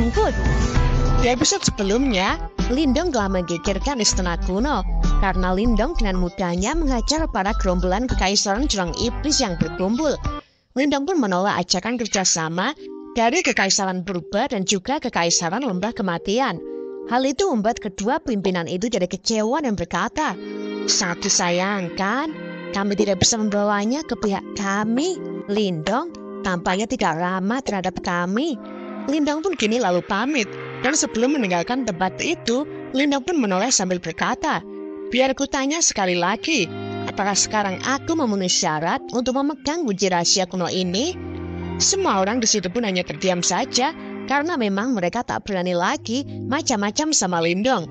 Pun. Di episode sebelumnya, Lindong telah menggegerkan istana kuno karena Lindong dengan mudahnya menghajar para gerombolan kekaisaran jurang iblis yang berkumpul. Lindong pun menolak ajakan kerjasama dari kekaisaran purba dan juga kekaisaran lembah kematian. Hal itu membuat kedua pimpinan itu jadi kecewa dan berkata, "Sangat disayangkan, kami tidak bisa membawanya ke pihak kami. Lindong tampaknya tidak ramah terhadap kami." Lindong pun kini lalu pamit. Dan sebelum meninggalkan tempat itu, Lindong pun menoleh sambil berkata, "Biar ku tanya sekali lagi, apakah sekarang aku memenuhi syarat untuk memegang kunci rahasia kuno ini?" Semua orang di situ pun hanya terdiam saja, karena memang mereka tak berani lagi macam-macam sama Lindong.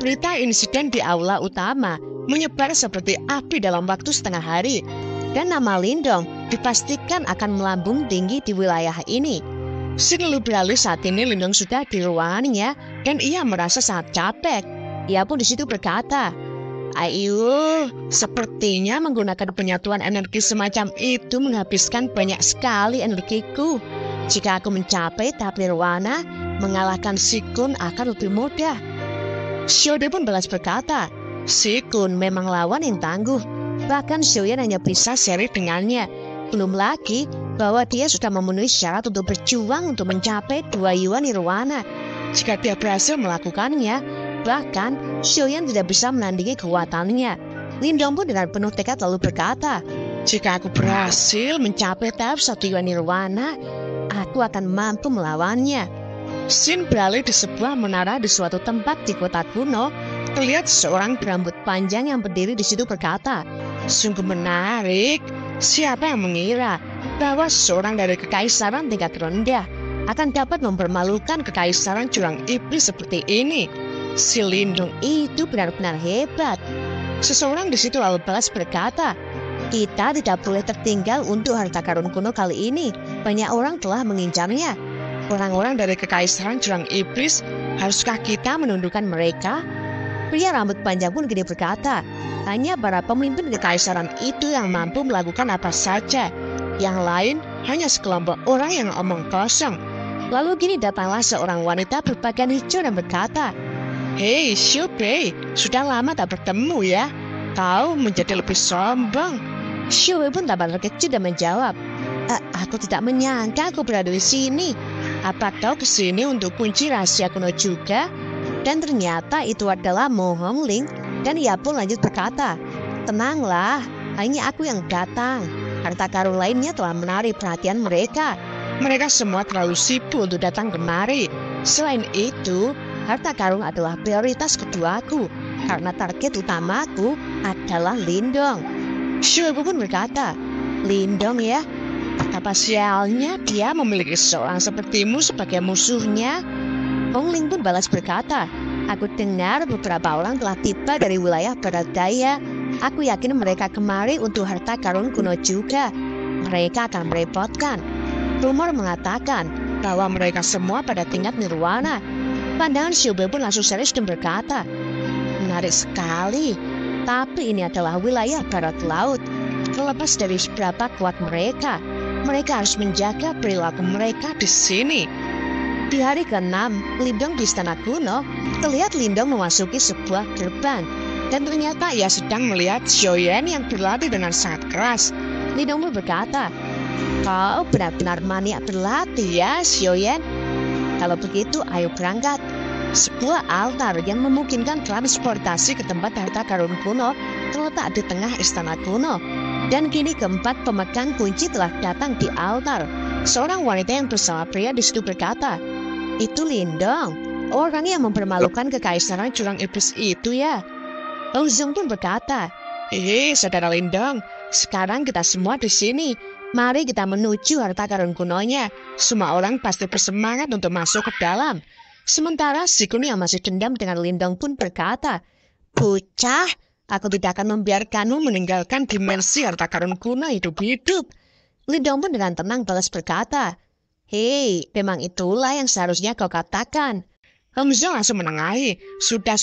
Berita insiden di aula utama menyebar seperti api dalam waktu setengah hari, dan nama Lindong dipastikan akan melambung tinggi di wilayah ini. Scene lalu beralih saat ini Lindong sudah di ruangannya dan ia merasa sangat capek. Ia pun di situ berkata, "Ayo, sepertinya menggunakan penyatuan energi semacam itu menghabiskan banyak sekali energiku. Jika aku mencapai tahap nirwana, mengalahkan Sikun akan lebih mudah." Xiaode pun balas berkata, "Sikun memang lawan yang tangguh. Bahkan Xiaoyan hanya bisa seri dengannya. Belum lagi bahwa dia sudah memenuhi syarat untuk berjuang untuk mencapai 2 Yuan Nirwana. Jika dia berhasil melakukannya, bahkan Xiaoyan tidak bisa menandingi kekuatannya." Lindong pun dengan penuh tekad lalu berkata, "Jika aku berhasil mencapai tahap 1 Yuan Nirwana, aku akan mampu melawannya." Scene beralih di sebuah menara di suatu tempat di kota kuno. Terlihat seorang berambut panjang yang berdiri di situ berkata, "Sungguh menarik. Siapa yang mengira bahwa seorang dari kekaisaran tingkat rendah akan dapat mempermalukan kekaisaran jurang iblis seperti ini? Si Lindong itu benar-benar hebat." Seseorang di situ lalu balas berkata, "Kita tidak boleh tertinggal untuk harta karun kuno kali ini. Banyak orang telah mengincarnya. Orang-orang dari kekaisaran jurang iblis, haruskah kita menundukkan mereka?" Pria rambut panjang pun gini berkata, "Hanya para pemimpin kekaisaran itu yang mampu melakukan apa saja. Yang lain hanya sekelompok orang yang omong kosong." Lalu gini datanglah seorang wanita berpakaian hijau dan berkata, "Hei Xiu Bei, sudah lama tak bertemu ya. Kau menjadi lebih sombong." Xiu Bei pun tambah terkejut dan menjawab, "Aku tidak menyangka aku berada di sini. Apa kau kesini untuk kunci rahasia kuno juga?" Dan ternyata itu adalah Mo Hongling. Dan ia pun lanjut berkata, "Tenanglah, hanya aku yang datang. Harta karun lainnya telah menarik perhatian mereka. Mereka semua terlalu sibuk untuk datang kemari. Selain itu, harta karun adalah prioritas keduaku, karena target utamaku adalah Lindong." Xiu pun berkata, "Lindong ya? Betapa sialnya dia memiliki seorang sepertimu sebagai musuhnya." Hongling pun balas berkata, "Aku dengar beberapa orang telah tiba dari wilayah barat daya. Aku yakin mereka kemari untuk harta karun kuno juga. Mereka akan merepotkan. Rumor mengatakan bahwa mereka semua pada tingkat nirwana." Pandangan Xiu Bei pun langsung serius dan berkata, "Menarik sekali. Tapi ini adalah wilayah barat laut. Terlepas dari seberapa kuat mereka, mereka harus menjaga perilaku mereka di sini." Di hari ke-6, Lindong di istana kuno, terlihat Lindong memasuki sebuah gerbang. Dan ternyata ia sedang melihat Xiaoyan yang berlatih dengan sangat keras. Lindong pun berkata, "Kau benar-benar maniak berlatih ya, Xiaoyan. Kalau begitu, ayo berangkat." Sebuah altar yang memungkinkan transportasi ke tempat harta karun kuno terletak di tengah istana kuno. Dan kini keempat pemegang kunci telah datang di altar. Seorang wanita yang bersama pria di situ berkata, "Itu Lindong, orang yang mempermalukan kekaisaran jurang iblis itu ya." Hong Zhong pun berkata, "Hei, saudara Lindong, sekarang kita semua di sini. Mari kita menuju harta karun kunonya. Semua orang pasti bersemangat untuk masuk ke dalam." Sementara Sikun yang masih dendam dengan Lindong pun berkata, "Bocah, aku tidak akan membiarkanmu meninggalkan dimensi harta karun kuno hidup-hidup." Lindong pun dengan tenang balas berkata, "Hei, memang itulah yang seharusnya kau katakan." Hong Zhong langsung menengahi, "Sudah,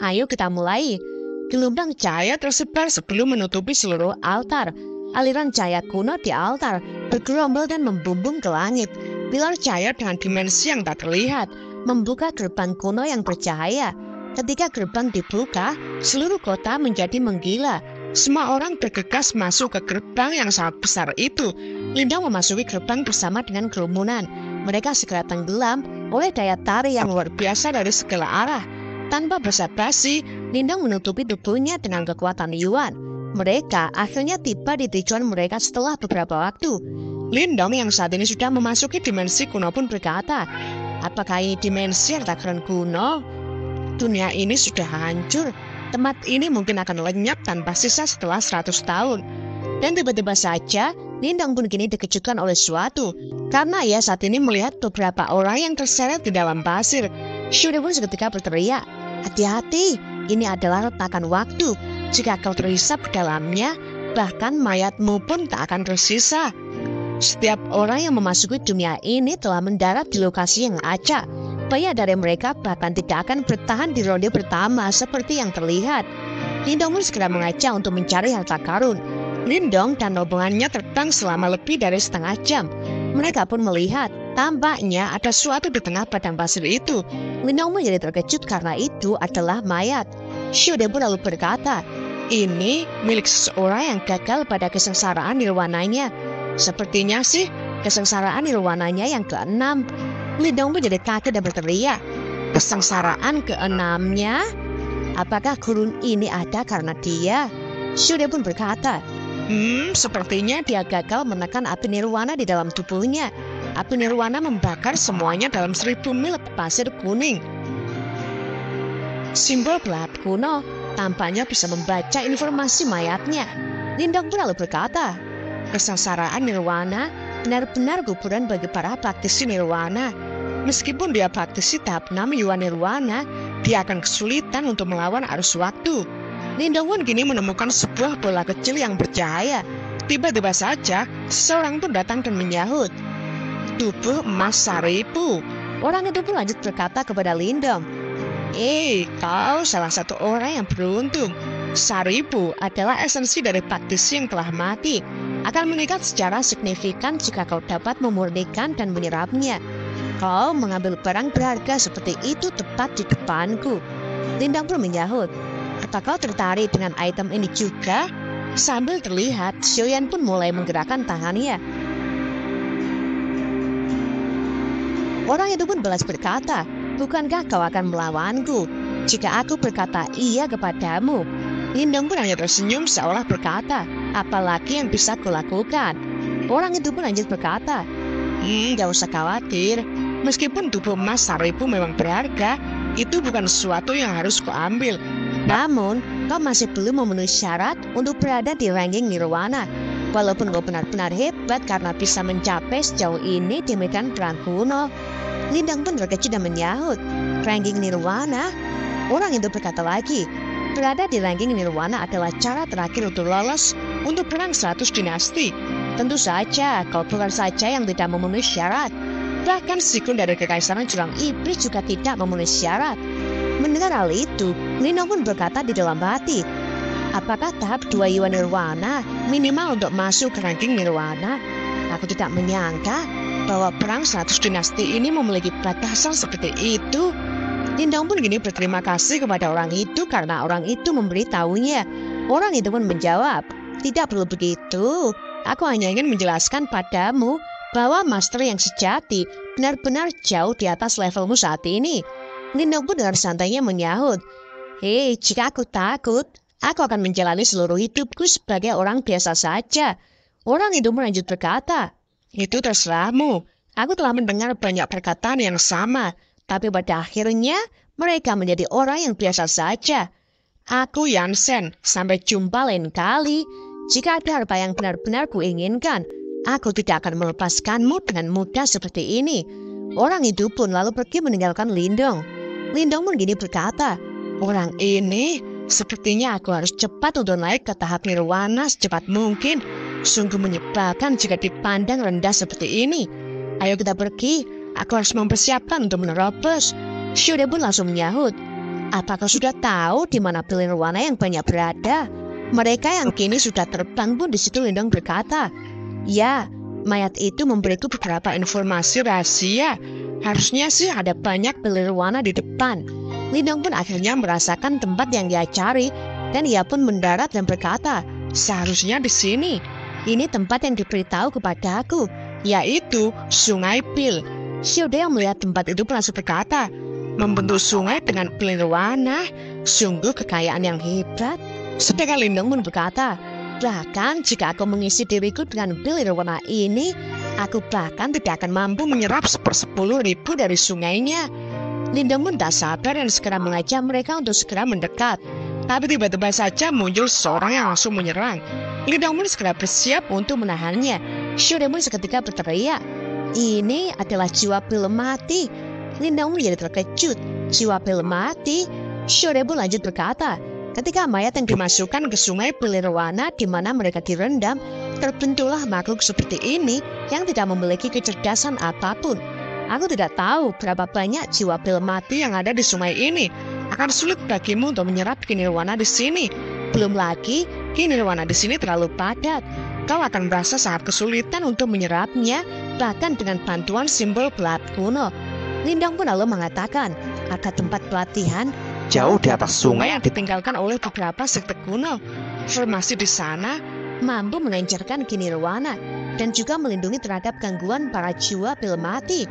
ayo kita mulai." Gelombang cahaya tersebar sebelum menutupi seluruh altar. Aliran cahaya kuno di altar bergerombol dan membumbung ke langit. pilar cahaya dengan dimensi yang tak terlihat, membuka gerbang kuno yang bercahaya. Ketika gerbang dibuka, seluruh kota menjadi menggila. Semua orang bergegas masuk ke gerbang yang sangat besar itu. Lindong memasuki gerbang bersama dengan kerumunan. Mereka segera tenggelam oleh daya tarik yang luar biasa dari segala arah. Tanpa basa-basi, Lindong menutupi tubuhnya dengan kekuatan Yuan. Mereka akhirnya tiba di tujuan mereka setelah beberapa waktu. Lindong yang saat ini sudah memasuki dimensi kuno pun berkata, apakah ini dimensi harta karun kuno? Dunia ini sudah hancur. Tempat ini mungkin akan lenyap tanpa sisa setelah 100 tahun. Dan tiba-tiba saja, Lindong pun kini dikejutkan oleh sesuatu. Karena ia saat ini melihat beberapa orang yang terseret di dalam pasir. Shuri pun seketika berteriak, hati-hati, ini adalah retakan waktu. Jika kau terhisap di dalamnya, bahkan mayatmu pun tak akan tersisa. Setiap orang yang memasuki dunia ini telah mendarat di lokasi yang acak. Banyak dari mereka bahkan tidak akan bertahan di ronde pertama seperti yang terlihat. Lindong pun segera mengajak untuk mencari harta karun. Lindong dan rombongannya terbang selama lebih dari setengah jam. Mereka pun melihat, tampaknya ada sesuatu di tengah padang pasir itu. Lindong menjadi terkejut karena itu adalah mayat. Shuri pun lalu berkata, ini milik seseorang yang gagal pada kesengsaraan nirwananya. Sepertinya sih kesengsaraan nirwananya yang ke-6. Lindong menjadi kaget dan berteriak, kesengsaraan ke-6-nya? Apakah gurun ini ada karena dia? Shuri pun berkata, sepertinya dia gagal menekan api nirwana di dalam tubuhnya. Api nirwana membakar semuanya dalam 1000 mil pasir kuning. Simbol gelap kuno tampaknya bisa membaca informasi mayatnya. Lindong pun lalu berkata, kesengsaraan nirwana benar-benar kuburan bagi para praktisi nirwana. Meskipun dia praktisi tahap 6 Yuan nirwana, dia akan kesulitan untuk melawan arus waktu. Lindong pun kini menemukan sebuah bola kecil yang bercahaya. Tiba-tiba saja, seorang pun datang dan menyahut, tubuh emas Saripu. Orang itu pun lanjut berkata kepada Lindong, kau salah satu orang yang beruntung. Saripu adalah esensi dari praktisi yang telah mati. Akan meningkat secara signifikan jika kau dapat memurnikan dan menyerapnya. Kau mengambil barang berharga seperti itu tepat di depanku. Lindong pun menyahut, apa kau tertarik dengan item ini juga? Sambil terlihat, Xiaoyan pun mulai menggerakkan tangannya. Orang itu pun balas berkata, bukankah kau akan melawanku jika aku berkata iya kepadamu? Lindong pun hanya tersenyum seolah berkata, apalagi yang bisa kulakukan? Orang itu pun lanjut berkata, gak usah khawatir. Meskipun tubuh emas Saripu memang berharga, itu bukan sesuatu yang harus kuambil. Namun, kau masih belum memenuhi syarat untuk berada di ranking nirwana. Walaupun kau benar-benar hebat karena bisa mencapai sejauh ini di medan perang kuno. Lindong pun terkejut dan menyahut, ranking nirwana? Orang itu berkata lagi, berada di ranking nirwana adalah cara terakhir untuk lolos untuk perang 100 dinasti. Tentu saja, kau bukan saja yang tidak memenuhi syarat. Bahkan sikun dari kekaisaran jurang iblis juga tidak memenuhi syarat. Mendengar hal itu, Lindong pun berkata di dalam hati, apakah tahap 2 Yuan nirwana minimal untuk masuk ke ranking nirwana? Aku tidak menyangka bahwa perang 100 dinasti ini memiliki batasan seperti itu. Lindong pun kini berterima kasih kepada orang itu karena orang itu memberitahunya. Orang itu pun menjawab, tidak perlu begitu. Aku hanya ingin menjelaskan padamu bahwa master yang sejati benar-benar jauh di atas levelmu saat ini. Lindong pun dengan santainya menyahut, jika aku takut, aku akan menjalani seluruh hidupku sebagai orang biasa saja. Orang itu melanjut berkata, itu terserahmu. Aku telah mendengar banyak perkataan yang sama, tapi pada akhirnya mereka menjadi orang yang biasa saja. Aku Yansen, sampai jumpa lain kali. Jika ada harta yang benar-benar kuinginkan, aku tidak akan melepaskanmu dengan mudah seperti ini. Orang itu pun lalu pergi meninggalkan Lindong. Lindong pun gini berkata, orang ini sepertinya aku harus cepat untuk naik ke tahap nirwana secepat mungkin. Sungguh menyebalkan jika dipandang rendah seperti ini. Ayo kita pergi, aku harus mempersiapkan untuk menerobos. Shuri pun langsung menyahut, apakah sudah tahu di mana pil nirwana yang banyak berada? Mereka yang kini sudah terbang pun di situ. Lindong berkata, ya, mayat itu memberiku beberapa informasi rahasia. Harusnya sih ada banyak pelir warna di depan. Lindong pun akhirnya merasakan tempat yang dia cari, dan ia pun mendarat dan berkata, seharusnya di sini. Ini tempat yang diberitahu kepadaku, yaitu Sungai Pil. Xiaode yang melihat tempat itu langsung berkata, membentuk sungai dengan pelir warna, sungguh kekayaan yang hebat. Sedangkan Lindong pun berkata, bahkan jika aku mengisi diriku dengan pelir warna ini, aku bahkan tidak akan mampu menyerap 10.000 dari sungainya. Lindong pun tak sabar dan segera mengajak mereka untuk segera mendekat. Tapi tiba-tiba saja muncul seorang yang langsung menyerang. Lindong pun segera bersiap untuk menahannya. Xiaode pun seketika berteriak, ini adalah jiwa pil mati. Lindong menjadi terkejut. Jiwa pil mati? Xiaode pun lanjut berkata, ketika mayat yang dimasukkan ke sungai pelir warna di mana mereka direndam, terbentuklah makhluk seperti ini yang tidak memiliki kecerdasan apapun. Aku tidak tahu berapa banyak jiwa pil mati yang ada di sungai ini. Akan sulit bagimu untuk menyerap kinirwana di sini. Belum lagi, kinirwana di sini terlalu padat. Kau akan merasa sangat kesulitan untuk menyerapnya, bahkan dengan bantuan simbol pelat kuno. Lindong pun lalu mengatakan, ada tempat pelatihan jauh di atas sungai yang ditinggalkan oleh beberapa sekte kuno. Formasi di sana mampu melancarkan kinirwana dan juga melindungi terhadap gangguan para jiwa pil mati.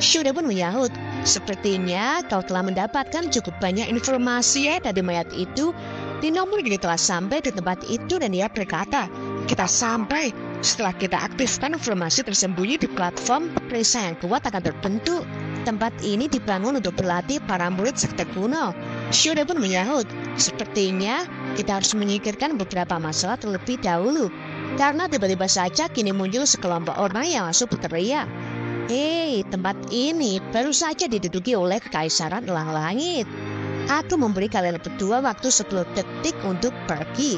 Xiaode pun menyahut, sepertinya kau telah mendapatkan cukup banyak informasi dari mayat itu. Lindong pun kini telah sampai di tempat itu dan dia berkata, kita sampai. Setelah kita aktifkan formasi tersembunyi di platform, perisai yang kuat akan terbentuk. Tempat ini dibangun untuk berlatih para murid sekte kuno. Xiaode pun menyahut, sepertinya kita harus menyingkirkan beberapa masalah terlebih dahulu. Karena tiba-tiba saja kini muncul sekelompok orang yang langsung berteriak, hei, tempat ini baru saja diduduki oleh Kekaisaran Elang Langit. Aku memberi kalian berdua waktu 10 detik untuk pergi.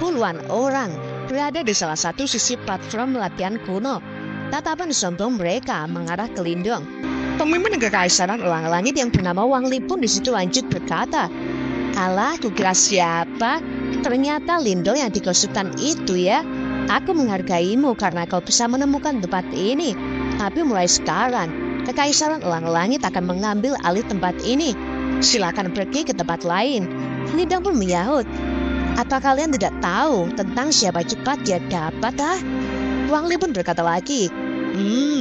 Puluhan orang berada di salah satu sisi platform latihan kuno. Tatapan sombong mereka mengarah ke Lindong. Pemimpin Kekaisaran Elang Langit yang bernama Wang Li pun di situ lanjut berkata, alah, kukira siapa? Ternyata Lindong yang dikosupkan itu ya. Aku menghargaimu karena kau bisa menemukan tempat ini. Tapi mulai sekarang, Kekaisaran Elang Langit akan mengambil alih tempat ini. Silakan pergi ke tempat lain. Lindong pun menyahut, apa kalian tidak tahu tentang siapa cepat dia dapat, Wang Li pun berkata lagi,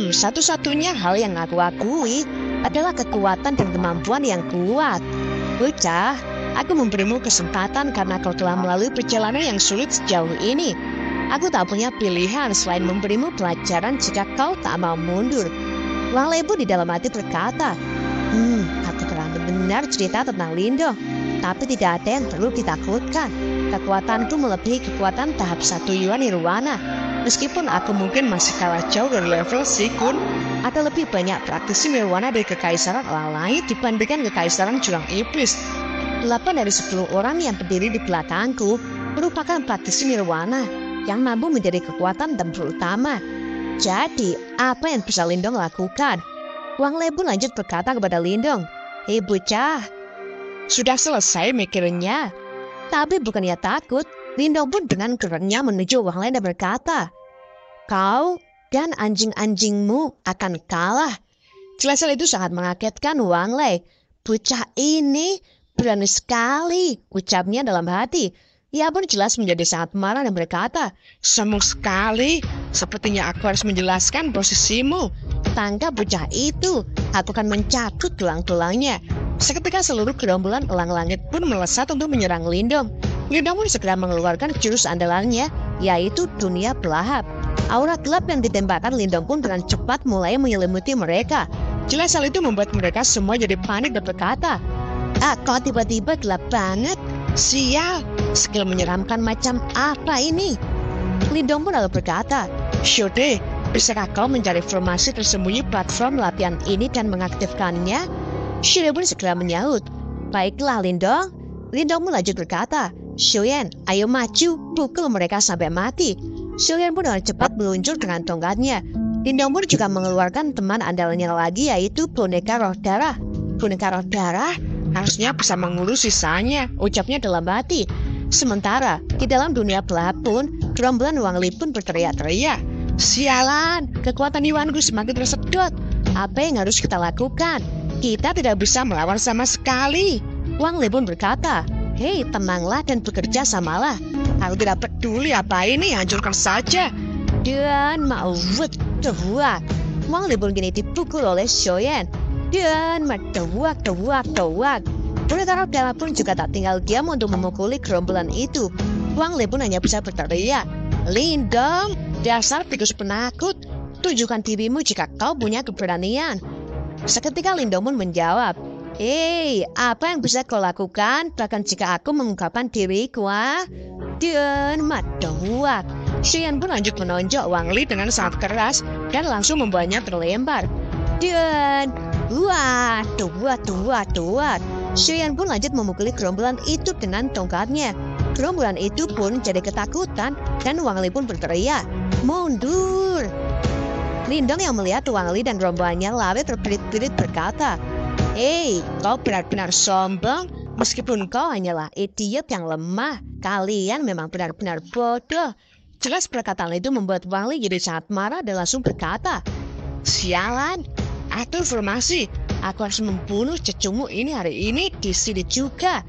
satu-satunya hal yang aku akui adalah kekuatan dan kemampuan yang kuat. Bocah, aku memberimu kesempatan karena kau telah melalui perjalanan yang sulit sejauh ini. Aku tak punya pilihan selain memberimu pelajaran jika kau tak mau mundur. Wang Li pun di dalam hati berkata, aku telah mendengar cerita tentang Lindong, tapi tidak ada yang perlu ditakutkan. Kekuatanku melebihi kekuatan tahap 1 Yuan Nirwana. Meskipun aku mungkin masih kalah jauh dari level Sikun, ada lebih banyak praktisi Nirwana dari Kekaisaran Elang Langit dibandingkan Kekaisaran Jurang Iblis. 8 dari 10 orang yang berdiri di belakangku merupakan praktisi Nirwana yang mampu menjadi kekuatan tempur utama. Jadi, apa yang bisa Lindong lakukan? Wang Li pun lanjut berkata kepada Lindong, hei bocah, sudah selesai mikirnya. Tapi bukannya takut, Lindong pun dengan kerennya menuju Wang Li dan berkata, kau dan anjing-anjingmu akan kalah. Jelas itu sangat mengagetkan Wang Li. Bocah ini berani sekali, ucapnya dalam hati. Ia pun jelas menjadi sangat marah dan berkata, sombong sekali, sepertinya aku harus menjelaskan posisimu. Tangkap bocah itu, aku akan mencabut tulang-tulangnya. Seketika seluruh gerombolan Elang Langit pun melesat untuk menyerang Lindong. Lindong pun segera mengeluarkan jurus andalannya, yaitu dunia pelahap. Aura gelap yang ditembakkan Lindong pun dengan cepat mulai menyelimuti mereka. Jelas hal itu membuat mereka semua jadi panik dan berkata, kok tiba-tiba gelap banget? Sial, skill menyeramkan macam apa ini? Lindong pun lalu berkata, Xiaode, bisakah kau mencari formasi tersembunyi platform latihan ini dan mengaktifkannya? Xiaode pun segera menyahut, baiklah Lindong. Lindong pun lanjut berkata, Xiaoyan, ayo maju, pukul mereka sampai mati. Xiaoyan pun dengan cepat meluncur dengan tongkatnya. Lindong pun juga mengeluarkan teman andalnya lagi, yaitu boneka roh darah. Boneka roh darah harusnya bisa mengurus sisanya, ucapnya dalam hati. Sementara di dalam dunia pelahap pun, gerombolan Wang Li pun berteriak-teriak. Sialan, kekuatan Iwanku semakin tersedot. Apa yang harus kita lakukan? Kita tidak bisa melawan sama sekali. Wang Li pun berkata, "Hei, tenanglah dan bekerja samalah. Aku tidak peduli apa ini, hancurkan saja." Dan mauwet teruak. Wang Li pun kini dipukul oleh Shoyan. Dan teruak. Pendekar dalam pun juga tak tinggal diam untuk memukuli gerombolan itu. Wang Li pun hanya bisa berteriak, "Lindong, dasar tikus penakut. Tunjukkan dirimu jika kau punya keberanian." Seketika Lindong pun menjawab, "Hei, apa yang bisa kau lakukan bahkan jika aku mengungkapkan diriku, ah?" Dan teruak. Shoyan pun lanjut menonjok Wang Li dengan sangat keras dan langsung membawanya terlempar. Dan tuat. Shoyan pun lanjut memukuli gerombolan itu dengan tongkatnya. Gerombolan itu pun jadi ketakutan dan Wang Li pun berteriak, "Mundur!" Lindong yang melihat Wang Li dan rombongannya lari terpirit-pirit berkata, "Hei, kau benar-benar sombong. Meskipun kau hanyalah idiot yang lemah, kalian memang benar-benar bodoh." Jelas perkataan itu membuat Wang Li jadi sangat marah dan langsung berkata, "Sialan, atur formasi. Aku harus membunuh cucumu ini hari ini di sini juga."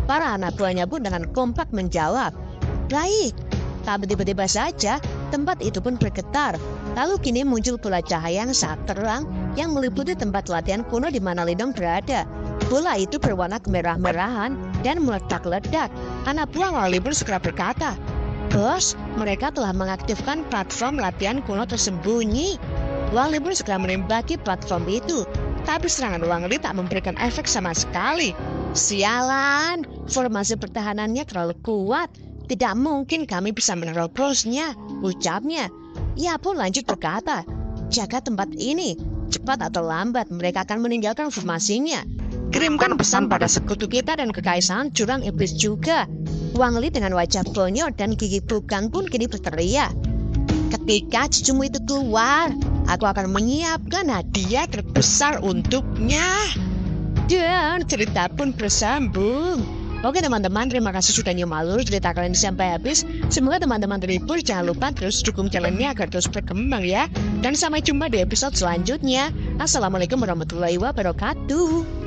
Para anak buahnya pun dengan kompak menjawab, "Baik." Tapi tiba-tiba saja tempat itu pun bergetar. Lalu kini muncul bola cahaya yang sangat terang yang meliputi tempat latihan kuno di mana Lindong berada. Bola itu berwarna kemerah-merahan dan meledak-ledak. Anak buah Wang Li pun segera berkata, "Bos, mereka telah mengaktifkan platform latihan kuno tersembunyi." Wang Li pun segera menembaki platform itu. Tapi serangan Wang Li tak memberikan efek sama sekali. "Sialan, formasi pertahanannya terlalu kuat. Tidak mungkin kami bisa menerobosnya," ucapnya. Ia pun lanjut berkata, "Jaga tempat ini. Cepat atau lambat mereka akan meninggalkan formasinya. Kirimkan pesan pada sekutu kita dan kekaisaran jurang iblis juga." Wang Li dengan wajah bonyok dan gigi bukan pun kini berteriak, "Ketika cucumu itu keluar, aku akan menyiapkan hadiah terbesar untuknya." Dan cerita pun bersambung. Oke teman-teman, terima kasih sudah nyimak cerita kalian sampai habis. Semoga teman-teman terhibur. Jangan lupa terus dukung channelnya agar terus berkembang ya. Dan sampai jumpa di episode selanjutnya. Assalamualaikum warahmatullahi wabarakatuh.